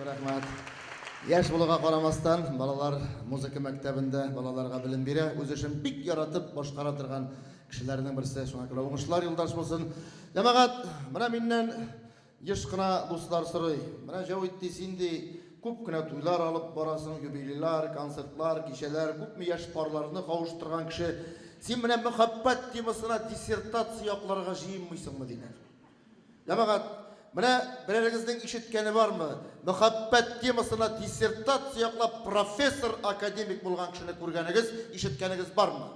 Рахмат. Яш булуга карамастан, балалар музыка мәктәбендә балаларга белем бирә. Үз эшен бик яратып башкара торган кешеләрнең берсе. Шуңа күрә уңышлар юлдаш булсын. Җәмәгать, менә миннән еш кына дуслар сорый. Менә Җавит синди күп кенә туйлар алып барасың, юбилейлар, концертлар, кичәләр, күпме яшь парларны кавыштырган кеше. Син менә мөхәббәт темасына диссертация якларга җыенмыйсыңмы диләр. Җәмәгать, менә берәрегезнең ишеткәне бармы? Мөхәббәт темасына диссертация яклап профессор, академик булган кешене күргәнегез, ишеткәнегез бармы?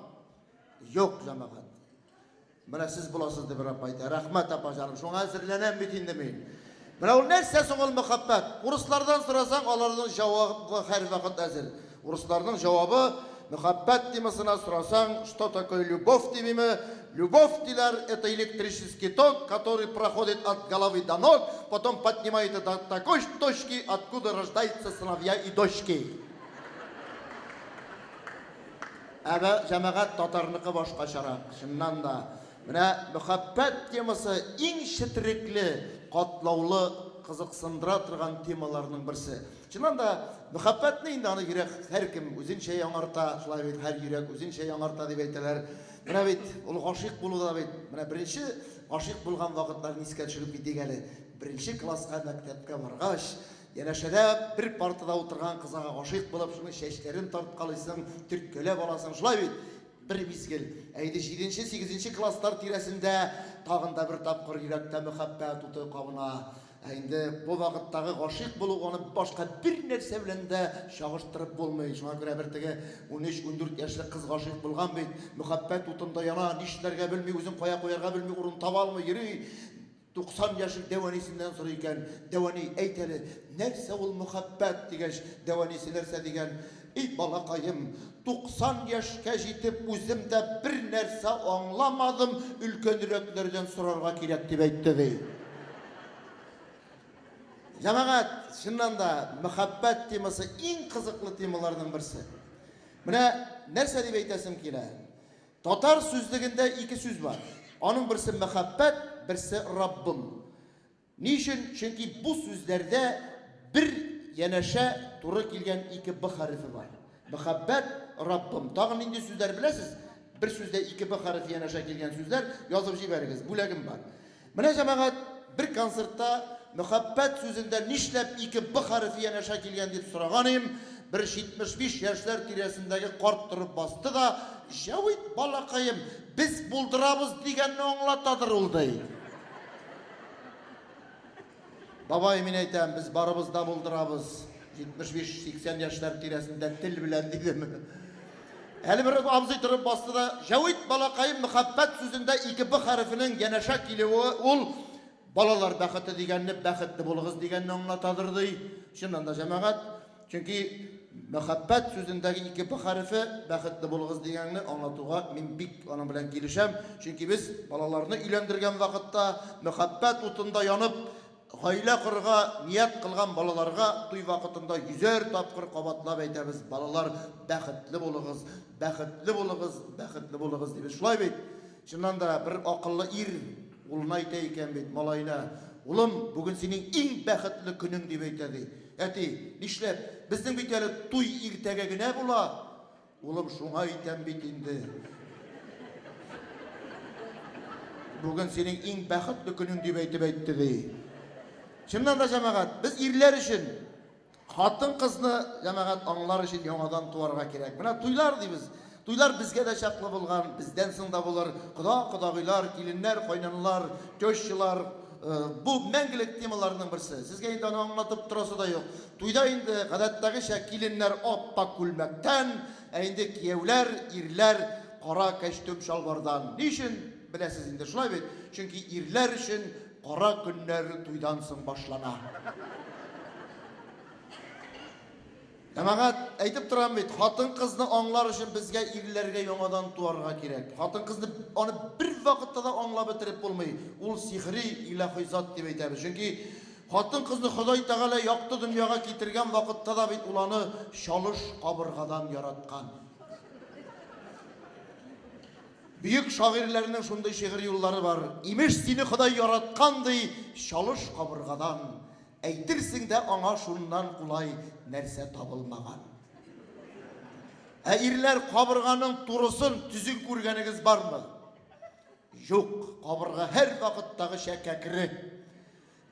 Юк, җәмәгать. Менә сез буласыз дип әйтә. Рәхмәт апа җаным, шуңа әзерләнәм бит инде мин. Менә ул нәрсә соң ул мөхәббәт? Урыслардан сорасаң, аларның җавабы һәр вакыт әзер. Урысларның җавабы мөхәббәт темасына сорасаң, что такое любовь димиме? Любовь, диләр, это электрический ток, который проходит от головы до ног, потом поднимается до такой точки, откуда рождаются сыновья и дочки. Әбә җәмәгать татарныкы башкачарак. Шуннан да менә мөхәббәт темасы иң четерекле, катлаулы, кызыксындыра торган темаларның берсе. Шуннан да мөхәббәтне инде аны йөрәк һәркем үзенчә яңарта, шулай бит һәр йөрәк үзенчә яңарта дип әйтәләр. Менә бит ул гашыйк булуда бит. Менә беренче гашыйк булган вакытларны искә төшереп китик әле. Беренче класска мәктәпкә баргач, янәшәдә бер партада утырган кызга гашыйк булып, шуның чәчләрен тарткалыйсың, төрткәләп аласың, шулай бит. Бер мизгел, әйде 7нче, 8нче класслар тирәсендә тагын да бер тапкыр йөрәктә мөхәббәт уты кабына. Инде бу вакыттагы гашыйк булу аны башка бер нәрсә белән дә чагыштырып булмый. Шуңа күрә бер теге 13-14 яшьлек кыз гашыйк булган бит, мөхәббәт утында яна, нишләргә белми, үзен кая куярга белми, урын таба алмый йөри. 90 яшьлек Дәванисеннән сорый икән. Дәвани, әйт әле, нәрсә ул мөхәббәт дигәч, Дәванисе нәрсә дигән? Эй балакаем, 90 яшькә җитеп үзем дә бер нәрсә аңламадым, өлкәнрәкләрдән сорарга кирәк дип әйтте ди. Җәмәгать, шуннан да мөхәббәт темасы иң кызыклы темаларның берсе. Менә нәрсә дип әйтәсем килә? Татар сүзлегендә ике сүз бар. Аның берсе мөхәббәт, берсе Раббым. Ни өчен? Чөнки бу сүзләрдә бер янәшә туры килгән ике б хәрефе бар. Мөхәббәт, Раббым. Тагын нинди сүзләр беләсез? Бер сүздә ике б хәрефе янәшә килгән сүзләр язып җибәрегез. Бүләгем бар. Менә җәмәгать, бер концертта мөхәббәт сүзендә нишләп ике б хәрефе янәшә килгән дип сораганым, бер 75 яшьләр тирәсендәге карт торып басты да, Җавит балакаем, без булдырабыз дигәнне аңлатадыр ул ди. Бабай, мин әйтәм, без барыбыз да булдырабыз. 75-80 яшьләр тирәсендә тел белән дидем. Әле бер абзый торып басты да, Җавит балакаем, мөхәббәт сүзендә ике б хәрефенең янәшә килүе ул балалар бәхете дигәнне бәхетле булыгыз дигәнне аңлатадыр ди. Шуннан да җәмәгать, чөнки мөхәббәт сүзендәге ике б хәрефе бәхетле булыгыз дигәнне аңлатуга мин бик аның белән килешәм. Чөнки без балаларны өйләндергән вакытта мөхәббәт утында янып, гаилә корырга ният кылган балаларга туй вакытында 100 тапкыр кабатлап әйтәбез: балалар бәхетле булыгыз, бәхетле булыгыз, бәхетле булыгыз дип. Шулай бит. Шуннан да бер акыллы ир улына әйтә икән бит малайына: улым, бүген синең иң бәхетле көнең дип әйтә ди. Әти, нишләп? Безнең бит әле туй иртәгә генә була. Улым, шуңа әйтәм бит инде. Бүген синең иң бәхетле көнең дип әйтте ди. Шуннан да җәмәгать, без ирләр өчен хатын кызны җәмәгать аңлар өчен яңадан туарга кирәк. Менә туйлар дибез. Туйлар безгә дә чаклы булган, бездән соң да булыр. Кодагыйлар, киленнәр, кайнанлар, тещилар, бу мәңгелек темаларның берсе. Сезгә инде аны аңлатып торасы да юк. Туйда инде гадәттәгечә киленнәр аппак күлмәктән, инде кияүләр, ирләр кара кәчтүм шалбардан. Ни өчен беләсез инде? Шулай бит. Чөнки ирләр өчен кара көннәр туйдан соң башлана. Җәмәгать, әйтеп торам бит, хатын кызны аңлар өчен безгә ирләргә яңадан туарга кирәк. Хатын кызны аны бер вакытта да аңлап бетереп булмый. Ул сихри, илаһи зат дип әйтәбез. Чөнки хатын кызны Ходай Тәгалә якты дөньяга китергән вакытта да бит ул аны чалыш кабыргадан яраткан. Büyük şairlerinin şunday şiir yolları var. İmiş seni Ходай yaratkан ди, чалыш кабыргадан. әйтерсең дә аңа шуннан кулай нәрсә табылмаган. Ирләр кабырганың турысын түзүн күргәнегез бармы? Юк, кабырга һәр вакыттагы шәкәкре.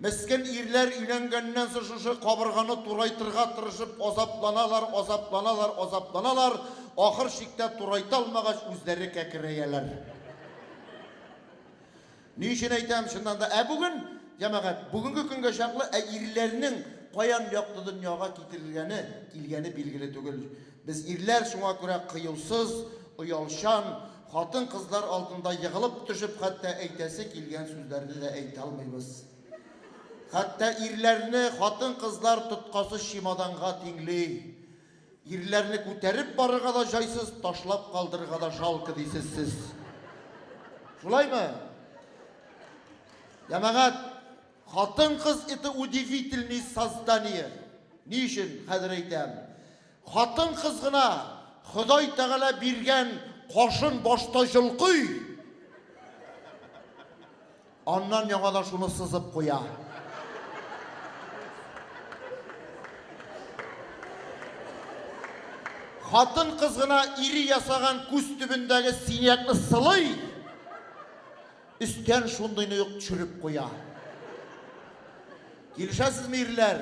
Мескен ирләр өйләнгәннән соң шушы кабырганы турайтырга тырышып азапланалар, ахыр шиктә турайта алмагач үзләре кәкрәяләр. Ни өчен әйтәм, шуннан да бүген җәмәгать, бүгенге көнгә чаклы ирләрнең каян якты дөньяга килгәне билгеле түгел. Без ирләр шуңа күрә кыюсыз, уялчан, хатын кызлар алдында егылып төшеп, хәтта әйтәсе килгән сүзләрне дә әйтә алмыйбыз. Хәтта ирләрне хатын кызлар тоткасы чемоданга тиңли. Ирләрне күтәреп барырга да җайсыз, ташлап калдырырга да жалко дисез сез. Шулаймы? Җәмәгать, хатын кыз это удивительное создание. Ни өчен хәзер әйтәм? Хатын кыз гына Ходай Тәгалә биргән кашын башта җылкый. Аннан яңадан шуны сызып куя. Хатын кыз гына ири ясаган күз төбендәге синякны сылый. Үстән шундыйны юк төшереп куя. Килешәсезме ирләр,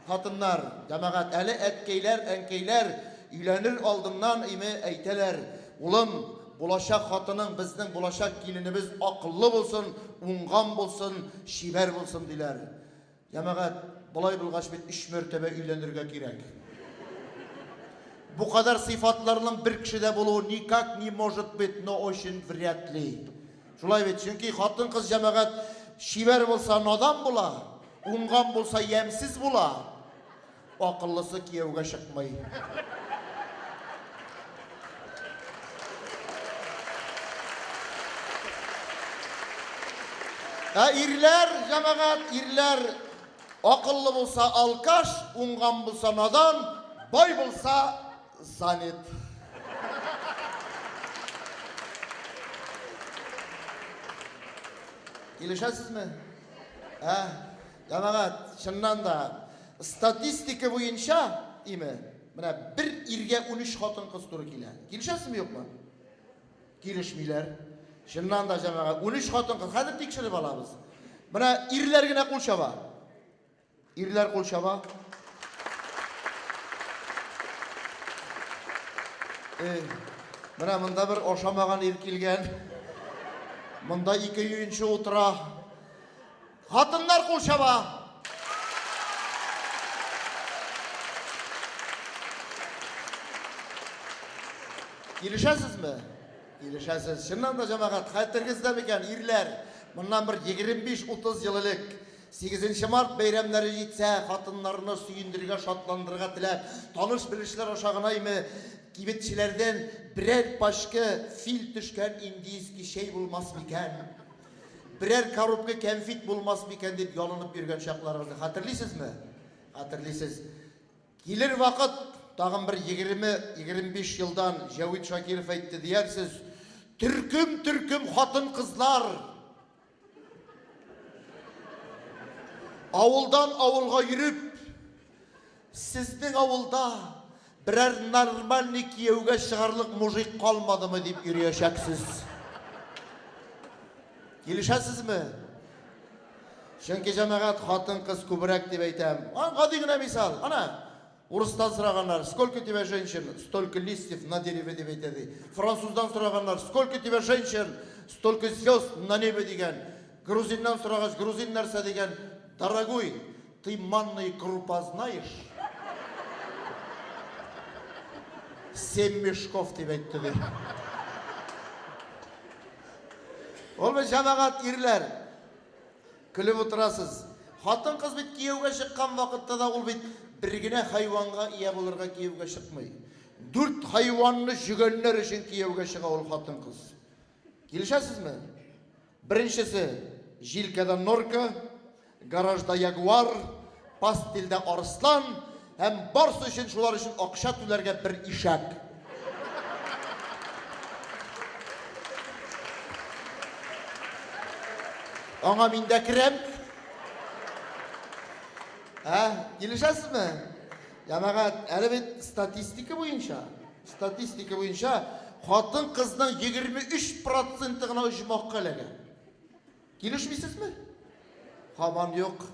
хатыннар, җәмәгать, әле әткәйләр, әнкәйләр өйләнер алдыннан әйтәләр: "Улым, булачак хатының, безнең булачак киленебез акыллы булсын, уңган булсын, шибәр булсын" диләр. Җәмәгать, булай булгач бит 3 мәртәбә өйләнергә кирәк. Бу кадәр сыйфатларның бер кешедә булуы никак не может быть, но очень вряд ли. Шулай бит, чөнки хатын кыз җәмәгать шибәр булса надан була, уңган булса ямсыз була, акыллысы кияүгә чыкмый. Ирләр, җәмәгать, ирләр акыллы булса алкаш, уңган булса надан, бай булса занят. Килешәсезме? Җәмәгать, чыннан да статистика буенча, менә бер иргә 13 хатын кыз туры килә. Килешәсезме, юкмы? Килешмиләр. Чыннан да җәмәгать, 13 хатын кыз, хәзер тикшереп алабыз. Менә ирләр генә кул чаба. Ирләр кул чаба. Менә монда бер ашамаган ир килгән. Монда 2 өенче утыра. Хатыннар кул чаба. Килешәсезме? Килешәсез. Чыннан да җәмәгать, хәтергездә микән ирләр? Моннан бер 25-30 ел элек 8 март бәйрәмнәре җитсә, хатыннарны сөендергә, шатландырырга теләп, таныш-белешләр ашагына кибетчеләрдән берәр пашка фил төшкән индийский чәй булмас микән? Берәр коробка кәнфит булмас микән дип ялынып йөргән чакларыгызны хәтерлисезме? Хәтерлисез. Килер вакыт, тагын бер 20-25 елдан Җавид Шакиров әйтте диярсез, төркем хатын кызлар авылдан авылга йөреп, сезнең авылда берәр нормальный кияүгә чыгарлык мужик калмадымы дип йөрәчәксез. Килешәсезме? Чөнки җәмәгать, хатын кыз күбрәк дип әйтәм. Гади генә мисал. Ана, урыстан сораганнар: "Сколько тебя женщин?" "Столько листьев на дереве" дип әйтәди. Француздан сораганнар: "Сколько тебя женщин?" "Столько звезд на небе" дигән. Грузиннан сорагач, грузин нәрсә дигән? "Дорогой, ты манные крупа знаешь?" 7 мешков дип әйтте. Ул бит җәмәгать ирләр. Көлеп утырасыз. Хатын кыз бит кияүгә чыккан вакытта да ул бит бер генә хайванга ия булырга кияүгә чыкмый. 4 хайванны җигәннәр өчен кияүгә чыга ул хатын кыз. Килешәсезме? Беренчесе җилкәдә норка, гаражда ягуар, пастилдә арыслан, һәм барсы өчен шулар өчен акча түләргә бер ишәк. Аңа миндә керәм. Келешесіз ме? Jamağat, әлі бет статистика бойынша, қатын қыздың 23%-ығына ұжымаққа әлігі. Келешмейсіз ме? Хаман жоқ.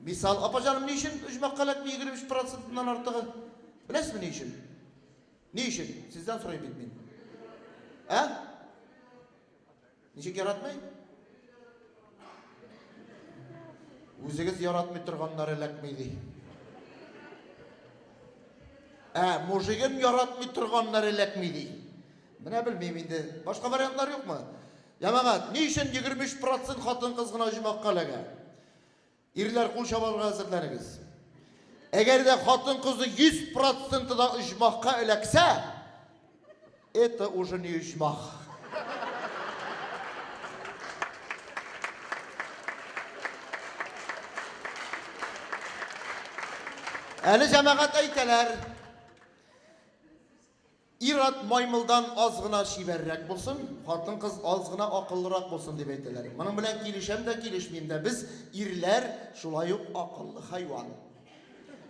Мисал, апа жаным, не үшін ұжымаққа әлігі 23%-ынан артығы? Білесіз ме не үшін? Не үшін? Сізден сұрай бет мен. Нешек яратмай? Өзіңіз яратмай тұрғанлары әләкмейді. Мужигін яратмай тұрғанлары әләкмейді. Міне білмеймін енді. Башқа вариантлар жоқ ма? Jamağat, ne үшін 23% қатын қызғына ұжымаққа әлігі? Ерлер қол шабалға әзірлеріңіз. Егер де қатын қызы 100%-да ұжымаққа әләксе, это уже не ұжымақ. Әлі jamağat әйтелер. Ират маймылдан азғына шибәррәк болсын, қатын қыз азғына ақыллырақ болсын деп әйтелер. Мұның білән келешем де келешмейм де, біз ирлер шулай ук ақыллы хайуан.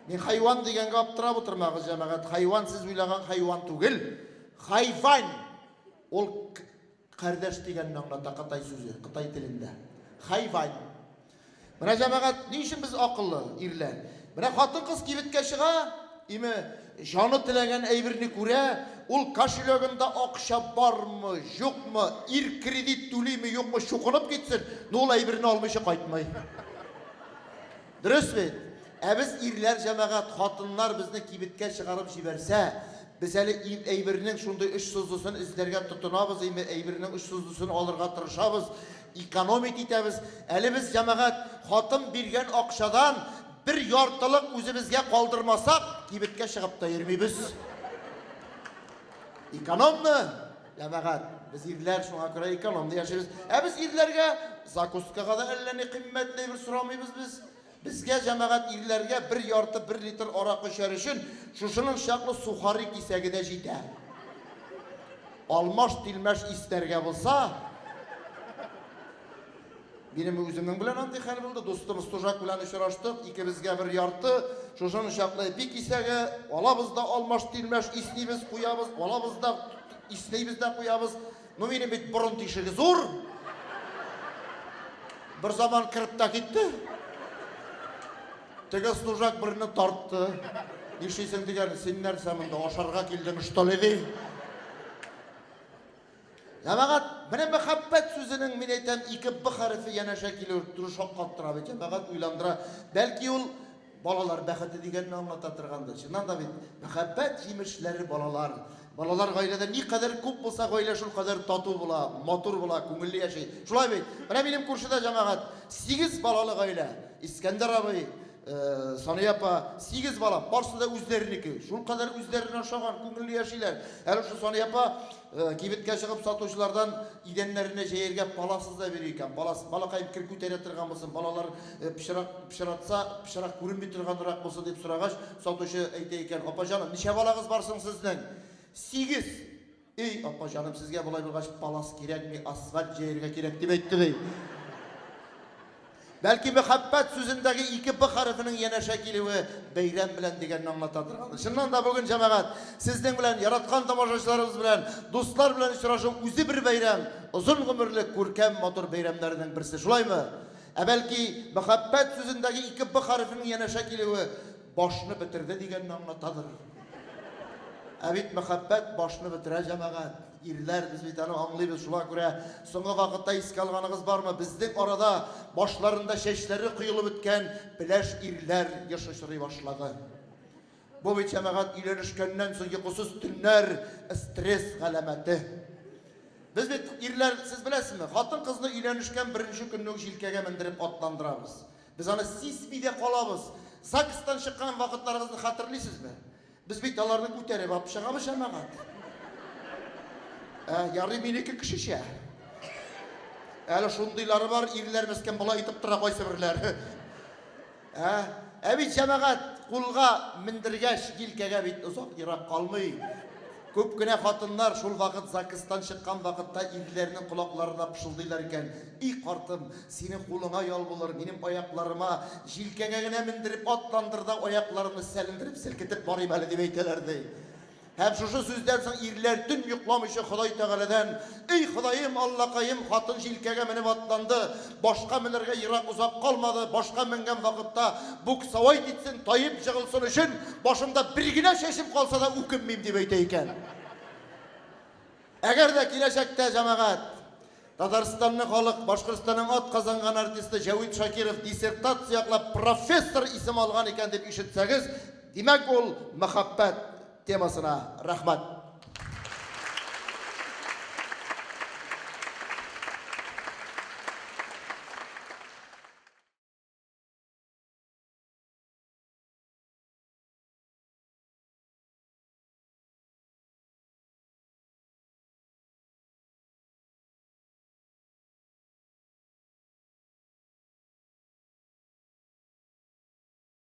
Мен хайуан дегенге аптырап отырмағы jamağat. Хайуан сіз ойлаған хайуан түгіл. Хайван. Ол қардаш дегеннен аңлата Қытай сөзі, Қытай тілінде. Хайван. Мына jamağat, не үшін біз ақыллы ирлер? Мына қатын қыз кибетке шыға, жаны тілеген әйбірні көре, ол кошелегінде ақша бар мы, жоқ мы, ир кредит төлей ме, жоқ ма, шоқынып кетсін, ол әйбірні алмайша қайтмай. Дұрыс бе? Біз ирлер jamağat, қатынлар бізді кибетке шығарып жіберсе, біз әлі әйбірінің шундай үш сызысын іздерге тұтынабыз, әйбірінің үш сызысын алырға тырышабыз, экономит етеміз. Әлі біз jamağat, қатын берген ақшадан bir yartılık özümüzge kaldırmasak, kibetke шығып та ермейбіз. Ekonomны, jamağat, biz irler şuna göre ekonomda yaşayız. Biz irlerge zakustkaga da ellerini kıymetli bir сұрамайбыз biz. Bizge jamağat irlerge bir yartı 1 litr arak içer için şuşunun şaklı suhari kisegi de jite. Almaş dilmeş isterge bulsa, benim özümün bilen anti hal buldu. Dostumuz Tujak bilen uçraştık. İkimizge bir yartı. Şuşun şaklı bir kisegi. Alabızda almaş dilmeş isneybiz koyabız. Alabızda isneybiz de koyabız. No benim bir burun tişigi zor. Bir zaman kırıp da gitti. Teges Tujak birini tarttı. Nişeysen diger sen nerseminde aşarga keldin iştaledi. Jamağat, mene muhabbet sözünün men aytam iki b harfi yana şekilde duruş haqqattırab jamağat uylandıra. Belki ol balalar baxati deganni anlata turgandir. Şundan da bit muhabbet jimishleri balalar. Balalar gailede ne kadar ko'p bo'lsa gaile şul kadar tatu bo'la, motor bo'la, ko'ngilli yashay. Şulay bit. Mana benim kurşuda jamağat 8 balalı gaile. İskender abi, Sani apa 8 bala, barысы da o'zlariniki. Şul kadar o'zlarini aşagan ko'ngilli yashaylar. Hali şu Sani apa kibetke шығып satuvchilardan idenlerine jeyerge balasız da verir ekan. Balaqayım kir көтере turgan bolsun, balalar pishiratsa, pishirak ko'rinmay turganroq bolsa deb so'ragach, satuvchi aytay ekan, "Apa jonim, necha balag'iz borsin sizning?" 8. Ey apa jonim, sizga bo'lay bo'lgach balas kerakmi, asfalt jeyerge kerak deb aytdi. Belki muhabbet sözündeki iki b harfinin yana şekili beyram bilen deganni anlatadır. Şundan da bugün jamağat sizden bilen yaratkan tomoshachilarimiz bilen dostlar bilen uchrashuv o'zi bir bayram, uzun ömürlük ko'rkam motor bayramlardan birisi. Shulaymi? Belki muhabbet sözündeki iki b harfinin yana şekili boshni bitirdi deganni anlatadır. Evet, muhabbet boshni bitirar jamağat. İrler biz bir tane anlayız şuna göre soңғы vaqtda esке alganıгыз barmı? Bizning orada başlarında şeşleri kıyılıp bitken bileş irler yaşashıry başladı. Bu bir jamağat uylanishgandan so'ng uyqusiz tunlar stres galamati. Biz bit irler siz bilasizmi? Xotin qizni uylanishgan birinchi kunning jilkaga mindirib otlandırabız. Biz ana sismide qolamiz. Sakistan chiqqan vaqtlaringizni xatirlaysizmi? Biz bit ularni ko'tarib olib chiqamiz jamağat. Yarı miniki kişi ya. Әлі шундайлары бар, ирлер мескен бұла итіп тұра қойса бірлер. Бит jamağat қолға міндіргеш елкеге бит ұзақ ирақ қалмай. Көп кенә хатыннар шул вакыт закыстан чыккан вакытта ирләрнең колакларына пышылдыйлар икән. И картым, синең кулыңа ял булыр, минем аякларыма җилкәгә генә мендереп атландыр да аякларымны сәлендереп селкетеп барыйм әле дип әйтәләр ди. Һәм шушы сүздән соң ирләр төн йокламыйча Ходай Тәгаләдән: "Эй Ходаем, Аллакаем, хатын җилкәгә менеп атланды, башка менергә ерак узак калмады, башка менгән вакытта бук савайт итсен, таеп җыгылсын өчен, башымда бер генә чәчем калса да үкенмим" дип әйтә икән. Әгәр дә киләчәктә җәмәгать Татарстанның халык, Башкортстанның ат казанган артисты Җавид Шакиров диссертация яклап профессор исем алган икән дип ишетсәгез, димәк ул мәхәббәт темасына рәхмәт.